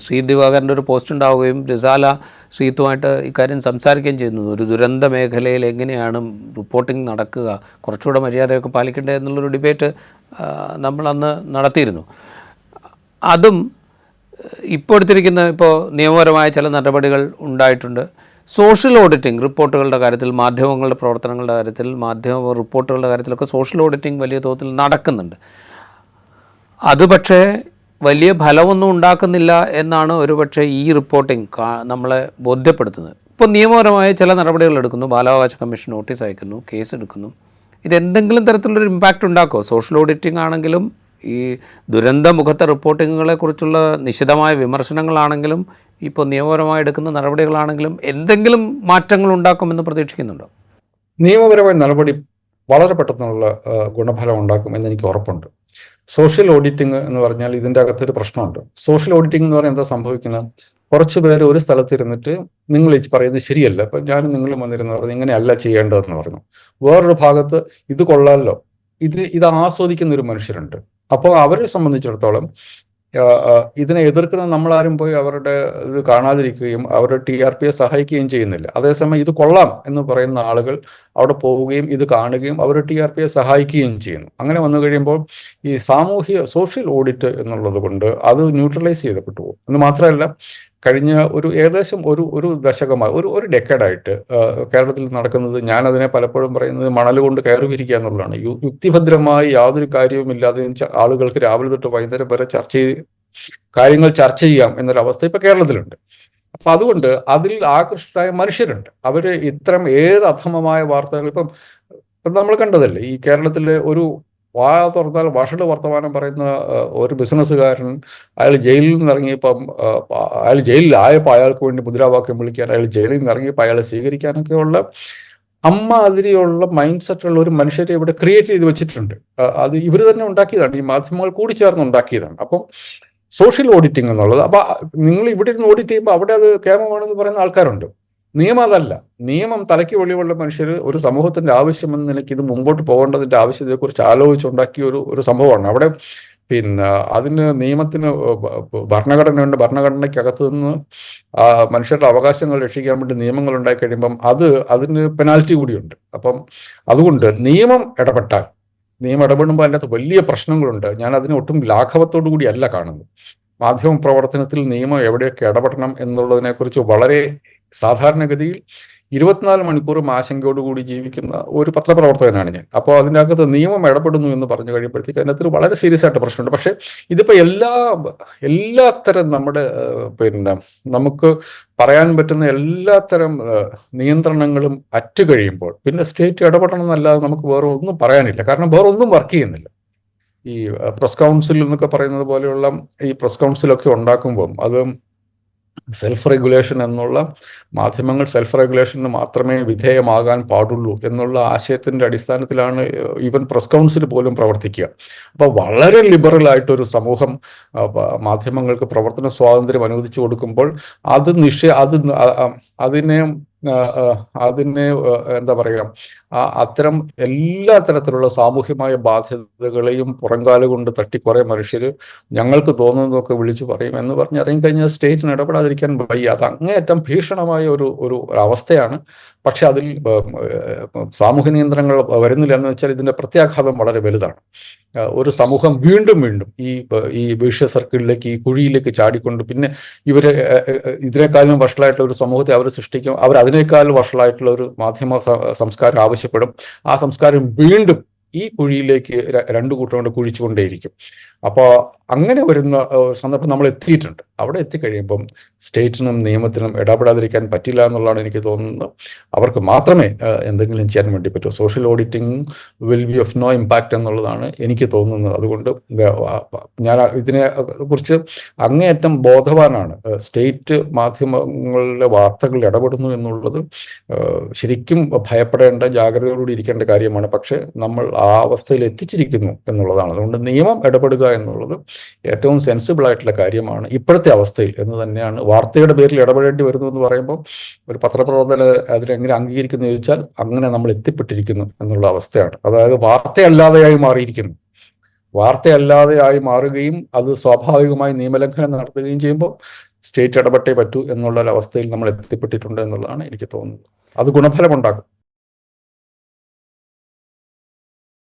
ശ്രീ ദിവാകരൻ്റെ ഒരു പോസ്റ്റ് ഉണ്ടാവുകയും റിസാല ശ്രീത്തുമായിട്ട് ഇക്കാര്യം സംസാരിക്കുകയും ചെയ്യുന്നു. ഒരു ദുരന്ത മേഖലയിൽ എങ്ങനെയാണ് റിപ്പോർട്ടിംഗ് നടക്കുക, കുറച്ചുകൂടെ മര്യാദയൊക്കെ പാലിക്കേണ്ടത് എന്നുള്ളൊരു ഡിബേറ്റ് നമ്മളന്ന് നടത്തിയിരുന്നു. അതും ഇപ്പോൾ എടുത്തിരിക്കുന്ന നിയമപരമായ ചില നടപടികൾ ഉണ്ടായിട്ടുണ്ട്. സോഷ്യൽ ഓഡിറ്റിംഗ് റിപ്പോർട്ടുകളുടെ കാര്യത്തിൽ, മാധ്യമങ്ങളുടെ പ്രവർത്തനങ്ങളുടെ കാര്യത്തിൽ, മാധ്യമ റിപ്പോർട്ടുകളുടെ കാര്യത്തിലൊക്കെ സോഷ്യൽ ഓഡിറ്റിംഗ് വലിയ തോതിൽ നടക്കുന്നുണ്ട്. അത് പക്ഷേ വലിയ ഫലമൊന്നും ഉണ്ടാക്കുന്നില്ല എന്നാണ് ഒരുപക്ഷെ ഈ റിപ്പോർട്ടിംഗ് നമ്മളെ ബോധ്യപ്പെടുത്തുന്നത്. ഇപ്പോൾ നിയമപരമായ ചില നടപടികൾ എടുക്കുന്നു, ബാലാവകാശ കമ്മീഷൻ നോട്ടീസ് അയക്കുന്നു, കേസ് എടുക്കുന്നു. ഇതെന്തെങ്കിലും തരത്തിലുള്ളൊരു ഇമ്പാക്റ്റ് ഉണ്ടാക്കുമോ? സോഷ്യൽ ഓഡിറ്റിംഗ് ആണെങ്കിലും ഈ ദുരന്തമുഖത്തെ റിപ്പോർട്ടിങ്ങുകളെക്കുറിച്ചുള്ള നിശിതമായ വിമർശനങ്ങളാണെങ്കിലും ഇപ്പോൾ നിയമപരമായി എടുക്കുന്ന നടപടികളാണെങ്കിലും എന്തെങ്കിലും മാറ്റങ്ങൾ ഉണ്ടാക്കുമെന്ന് പ്രതീക്ഷിക്കുന്നുണ്ടോ? നിയമപരമായ നടപടി വളരെ പെട്ടെന്നുള്ള ഗുണഫലം ഉണ്ടാക്കും എന്ന് എനിക്ക് ഉറപ്പുണ്ട്. സോഷ്യൽ ഓഡിറ്റിംഗ് എന്ന് പറഞ്ഞാൽ ഇതിൻ്റെ അകത്തൊരു പ്രശ്നമുണ്ട്. സോഷ്യൽ ഓഡിറ്റിംഗ് എന്ന് പറഞ്ഞാൽ എന്താ സംഭവിക്കുന്നത്? കുറച്ച് പേര് ഒരു സ്ഥലത്തിരുന്നിട്ട് നിങ്ങൾ ഈ പറയുന്നത് ശരിയല്ല, ഇപ്പം ഞാനും നിങ്ങളും വന്നിരുന്നു പറഞ്ഞു ഇങ്ങനെയല്ല ചെയ്യേണ്ടതെന്ന് പറഞ്ഞു. വേറൊരു ഭാഗത്ത് ഇത് കൊള്ളാമല്ലോ, ഇത് ആസ്വദിക്കുന്ന ഒരു മനുഷ്യരുണ്ട്. അപ്പോൾ അവരെ സംബന്ധിച്ചിടത്തോളം ഇതിനെ എതിർക്കുന്ന നമ്മളാരും പോയി അവരുടെ ഇത് കാണാതിരിക്കുകയും അവരുടെ TRPയെ സഹായിക്കുകയും ചെയ്യുന്നില്ല. അതേസമയം ഇത് കൊള്ളാം എന്ന് പറയുന്ന ആളുകൾ അവിടെ പോവുകയും ഇത് കാണുകയും അവരുടെ TRPയെ സഹായിക്കുകയും ചെയ്യുന്നു. അങ്ങനെ വന്നു കഴിയുമ്പോൾ ഈ സോഷ്യൽ ഓഡിറ്റ് എന്നുള്ളത് കൊണ്ട് അത് ന്യൂട്രലൈസ് ചെയ്യപ്പെട്ടു പോകും. എന്ന് മാത്രമല്ല, കഴിഞ്ഞ ഏകദേശം ഒരു ദശകമായി ഒരു ഡെക്കേഡായിട്ട് കേരളത്തിൽ നടക്കുന്നത്, ഞാനതിനെ പലപ്പോഴും പറയുന്നത് മണൽ കൊണ്ട് കയറി വിരിക്കുക എന്നുള്ളതാണ്. യുക്തിഭദ്രമായി യാതൊരു കാര്യവുമില്ലാതെ ആളുകൾക്ക് രാവിലെ തൊട്ട് വൈകുന്നേരം വരെ കാര്യങ്ങൾ ചർച്ച ചെയ്യാം എന്നൊരവസ്ഥ ഇപ്പൊ കേരളത്തിലുണ്ട്. അപ്പൊ അതുകൊണ്ട് അതിൽ ആകൃഷ്ടരായ മനുഷ്യരുണ്ട്. അവര് ഇത്തരം ഏത് അധമമായ വാർത്തകൾ ഇപ്പം നമ്മൾ കണ്ടതല്ലേ, ഈ കേരളത്തിലെ ഒരു വാ തുറന്നാൽ വഷള് വർത്തമാനം പറയുന്ന ഒരു ബിസിനസ്സുകാരൻ, അയാൾ ജയിലിൽ നിന്ന് ഇറങ്ങിയപ്പം അയാൾ ജയിലിലായപ്പോൾ അയാൾക്ക് വേണ്ടി മുദ്രാവാക്യം വിളിക്കാൻ, അയാൾ ജയിലിൽ നിന്ന് ഇറങ്ങിയപ്പോൾ അയാളെ സ്വീകരിക്കാനൊക്കെയുള്ള അമ്മാതിരിയുള്ള മൈൻഡ് സെറ്റുള്ള ഒരു മനുഷ്യരെ ഇവിടെ ക്രിയേറ്റ് ചെയ്ത് വെച്ചിട്ടുണ്ട്. അത് ഇവർ തന്നെ ഉണ്ടാക്കിയതാണ്, ഈ മാധ്യമങ്ങൾ കൂടി ചേർന്ന് ഉണ്ടാക്കിയതാണ്. അപ്പം സോഷ്യൽ ഓഡിറ്റിംഗ് എന്നുള്ളത്, അപ്പൊ നിങ്ങൾ ഇവിടെ ഇരുന്ന് ഓഡിറ്റ് ചെയ്യുമ്പോൾ അവിടെ അത് കേമമാണെന്ന് പറയുന്ന ആൾക്കാരുണ്ട്. നിയമം അതല്ല. നിയമം തലയ്ക്ക് വെളിവുള്ള മനുഷ്യർ ഒരു സമൂഹത്തിന്റെ ആവശ്യമെന്ന നിലയ്ക്ക് ഇത് മുമ്പോട്ട് പോകേണ്ടതിന്റെ ആവശ്യത്തെക്കുറിച്ച് ആലോചിച്ചുണ്ടാക്കിയ ഒരു സംഭവമാണ്. അവിടെ അതിന് നിയമത്തിന് ഭരണഘടനയുണ്ട്. ഭരണഘടനയ്ക്കകത്ത് നിന്ന് മനുഷ്യരുടെ അവകാശങ്ങൾ രക്ഷിക്കാൻ വേണ്ടി നിയമങ്ങൾ ഉണ്ടായി കഴിയുമ്പം അതിന് പെനാൽറ്റി കൂടിയുണ്ട്. അപ്പം അതുകൊണ്ട് നിയമം ഇടപെടുമ്പോൾ അതിനകത്ത് വലിയ പ്രശ്നങ്ങളുണ്ട്. ഞാൻ അതിനെ ഒട്ടും ലാഘവത്തോടു കൂടിയല്ല കാണുന്നത്. മാധ്യമ പ്രവർത്തനത്തിൽ നിയമം എവിടെയൊക്കെ ഇടപെടണം എന്നുള്ളതിനെക്കുറിച്ച് വളരെ സാധാരണഗതിയിൽ 24 മണിക്കൂറും ആശങ്കയോടുകൂടി ജീവിക്കുന്ന ഒരു പത്രപ്രവർത്തകനാണ് ഞാൻ. അപ്പോൾ അതിൻ്റെ അകത്ത് നിയമം ഇടപെടുന്നു എന്ന് പറഞ്ഞു കഴിയുമ്പോഴത്തേക്ക് അതിനകത്ത് വളരെ സീരിയസ് ആയിട്ട് പ്രശ്നമുണ്ട്. പക്ഷേ ഇതിപ്പോൾ എല്ലാത്തരം നമ്മുടെ നമുക്ക് പറയാൻ പറ്റുന്ന എല്ലാത്തരം നിയന്ത്രണങ്ങളും കഴിയുമ്പോൾ പിന്നെ സ്റ്റേറ്റ് ഇടപെടണം എന്നല്ലാതെ നമുക്ക് വേറെ ഒന്നും പറയാനില്ല. കാരണം വേറെ ഒന്നും വർക്ക് ചെയ്യുന്നില്ല. ഈ പ്രസ് കൗൺസിൽ എന്നൊക്കെ പറയുന്നത് പോലെയുള്ള ഈ പ്രസ് കൗൺസിലൊക്കെ ഉണ്ടാക്കുമ്പം അത് സെൽഫ് റെഗുലേഷൻ എന്നുള്ള, മാധ്യമങ്ങൾ സെൽഫ് റെഗുലേഷന് മാത്രമേ വിധേയമാകാൻ പാടുള്ളൂ എന്നുള്ള ആശയത്തിന്റെ അടിസ്ഥാനത്തിലാണ് ഈവൻ പ്രസ് കൗൺസിൽ പോലും പ്രവർത്തിക്കുക. അപ്പോൾ വളരെ ലിബറൽ ആയിട്ടൊരു സമൂഹം മാധ്യമങ്ങൾക്ക് പ്രവർത്തന സ്വാതന്ത്ര്യം അനുവദിച്ചു കൊടുക്കുമ്പോൾ അതിനെ എന്താ പറയുക, അത്തരം എല്ലാ തരത്തിലുള്ള സാമൂഹ്യമായ ബാധ്യതകളെയും പുറംകാല് കൊണ്ട് തട്ടി കുറെ മനുഷ്യർ ഞങ്ങൾക്ക് തോന്നുന്നതൊക്കെ വിളിച്ചു പറയും എന്ന് പറഞ്ഞ് ഇറങ്ങിക്കഴിഞ്ഞാൽ സ്റ്റേറ്റിന് ഇടപെടാതിരിക്കാൻ വയ്യ. അത് അങ്ങേയറ്റം ഭീഷണമായ ഒരു അവസ്ഥയാണ്. പക്ഷെ അതിൽ സാമൂഹ്യ നിയന്ത്രണങ്ങൾ വരുന്നില്ല എന്ന് വെച്ചാൽ ഇതിന്റെ പ്രത്യാഘാതം വളരെ വലുതാണ്. ഒരു സമൂഹം വീണ്ടും ഈ വിഷ്യ സർക്കിളിലേക്ക്, ഈ കുഴിയിലേക്ക് ചാടിക്കൊണ്ട് പിന്നെ ഇതിനേക്കാളും വഷളായിട്ടുള്ള ഒരു സമൂഹത്തെ അവർ സൃഷ്ടിക്കും. അവർ അതിനേക്കാൾ വഷളായിട്ടുള്ള ഒരു മാധ്യമ സംസ്കാരം ആവശ്യപ്പെടും. ആ സംസ്കാരം വീണ്ടും ഈ കുഴിയിലേക്ക് രണ്ടു കൂട്ടം കൊണ്ട് കുഴിച്ചുകൊണ്ടേയിരിക്കും. അപ്പോൾ അങ്ങനെ വരുന്ന സന്ദർഭം നമ്മൾ എത്തിയിട്ടുണ്ട്. അവിടെ എത്തിക്കഴിയുമ്പം സ്റ്റേറ്റിനും നിയമത്തിനും ഇടപെടാതിരിക്കാൻ പറ്റില്ല എന്നുള്ളതാണ് എനിക്ക് തോന്നുന്നത്. അവർക്ക് മാത്രമേ എന്തെങ്കിലും ചെയ്യാൻ വേണ്ടി പറ്റൂ. Social auditing will be of no impact എന്നുള്ളതാണ് എനിക്ക് തോന്നുന്നത്. അതുകൊണ്ട് ഞാൻ ഇതിനെ കുറിച്ച് അങ്ങേയറ്റം ബോധവാനാണ്. സ്റ്റേറ്റ് മാധ്യമങ്ങളിലെ വാർത്തകൾ ഇടപെടുന്നു എന്നുള്ളത് ശരിക്കും ഭയപ്പെടേണ്ട, ജാഗ്രതയോടുകൂടി ഇരിക്കേണ്ട കാര്യമാണ്. പക്ഷെ നമ്മൾ ആ അവസ്ഥയിൽ എത്തിച്ചിരിക്കുന്നു എന്നുള്ളതാണ്. അതുകൊണ്ട് നിയമം ഇടപെടുക എന്നുള്ളത് ഏറ്റവും സെൻസിബിൾ ആയിട്ടുള്ള കാര്യമാണ് ഇപ്പോഴത്തെ അവസ്ഥയിൽ എന്ന് തന്നെയാണ്. വാർത്തയുടെ പേരിൽ ഇടപെടേണ്ടി വരുന്നു എന്ന് പറയുമ്പോൾ ഒരു പത്രപ്രവർത്തകർ അതിനെങ്ങനെ അംഗീകരിക്കുന്നു ചോദിച്ചാൽ അങ്ങനെ നമ്മൾ എത്തിപ്പെട്ടിരിക്കുന്നു എന്നുള്ള അവസ്ഥയാണ്. അതായത് വാർത്തയല്ലാതെയായി മാറിയിരിക്കുന്നു. വാർത്തയല്ലാതെ ആയി മാറുകയും അത് സ്വാഭാവികമായി നിയമലംഘനം നടത്തുകയും ചെയ്യുമ്പോൾ സ്റ്റേറ്റ് ഇടപെട്ടേ പറ്റൂ എന്നുള്ള ഒരവസ്ഥയിൽ നമ്മൾ എത്തിപ്പെട്ടിട്ടുണ്ട് എന്നുള്ളതാണ് എനിക്ക് തോന്നുന്നത്. അത് ഗുണഫലമുണ്ടാക്കും.